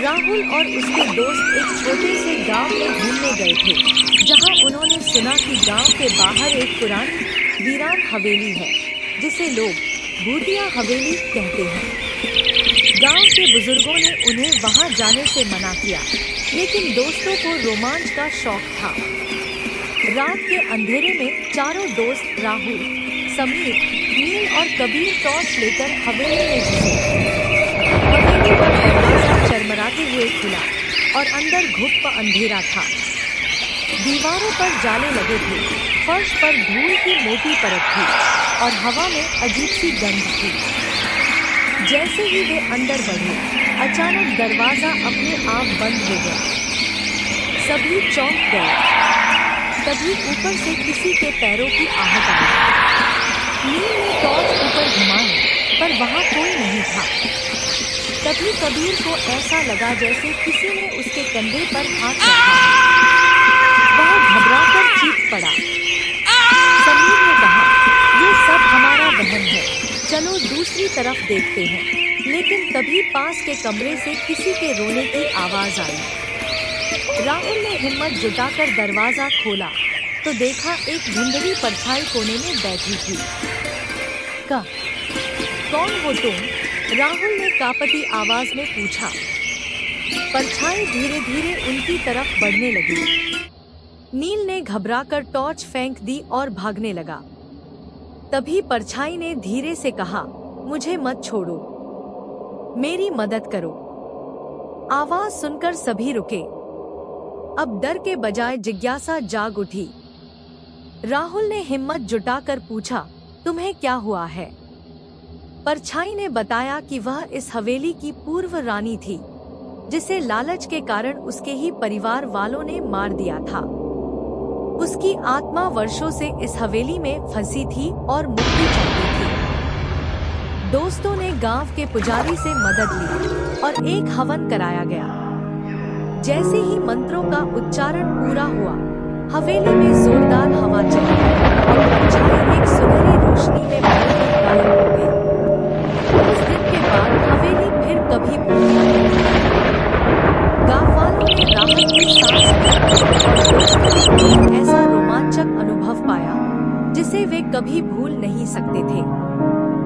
राहुल और उसके दोस्त एक छोटे से गांव में घूमने गए थे, जहां उन्होंने सुना कि गांव के बाहर एक पुरानी वीरान हवेली है, जिसे लोग भूतिया हवेली कहते हैं। गांव के बुजुर्गों ने उन्हें वहां जाने से मना किया, लेकिन दोस्तों को रोमांच का शौक था। रात के अंधेरे में चारों दोस्त राहुल, समीर, नील और कबीर टॉर्च लेकर हवेली में घुसे। हवेली का दरवाजा चरमराते हुए खुला और अंदर घुप अंधेरा था। दीवारों पर जाले लगे थे, फर्श पर धूल की मोटी परत थी और हवा में अजीब सी गंध थी। जैसे ही वे अंदर बढ़े, अचानक दरवाजा अपने आप बंद हो गया। सभी चौंक गए। तभी ऊपर से किसी के पैरों की आहट आई। नील ने टॉर्च ऊपर घुमाई, पर वहां कोई नहीं था। तभी कबीर को ऐसा लगा जैसे किसी ने उसके कंधे पर हाथ रखा है। वह घबराकर चीख पड़ा। समीर ने कहा, ये सब हमारा वहम है, चलो दूसरी तरफ देखते हैं। लेकिन तभी पास के कमरे से किसी के रोने की आवाज आई। राहुल ने हिम्मत जुटाकर दरवाजा खोला तो देखा एक धुंधली परछाई कोने में बैठी थी। कौन हो तुम? राहुल ने कांपती आवाज में पूछा। परछाई धीरे धीरे उनकी तरफ बढ़ने लगी। नील ने घबराकर टॉर्च फेंक दी और भागने लगा। तभी परछाई ने धीरे से कहा, मुझे मत छोड़ो, मेरी मदद करो। आवाज सुनकर सभी रुके। अब डर के बजाय जिज्ञासा जाग उठी। राहुल ने हिम्मत जुटाकर पूछा, तुम्हें क्या हुआ है? परछाई ने बताया कि वह इस हवेली की पूर्व रानी थी, जिसे लालच के कारण उसके ही परिवार वालों ने मार दिया था। उसकी आत्मा वर्षों से इस हवेली में फंसी थी और मुक्ति चाहती थी। दोस्तों ने गांव के पुजारी से मदद ली और एक हवन कराया गया। जैसे ही मंत्रों का उच्चारण पूरा हुआ, हवेली में जोरदार हवा चली और परछाई एक सुनहरी रोशनी में बदलकर गायब हो गई। उस दिन के बाद हवेली फिर कभी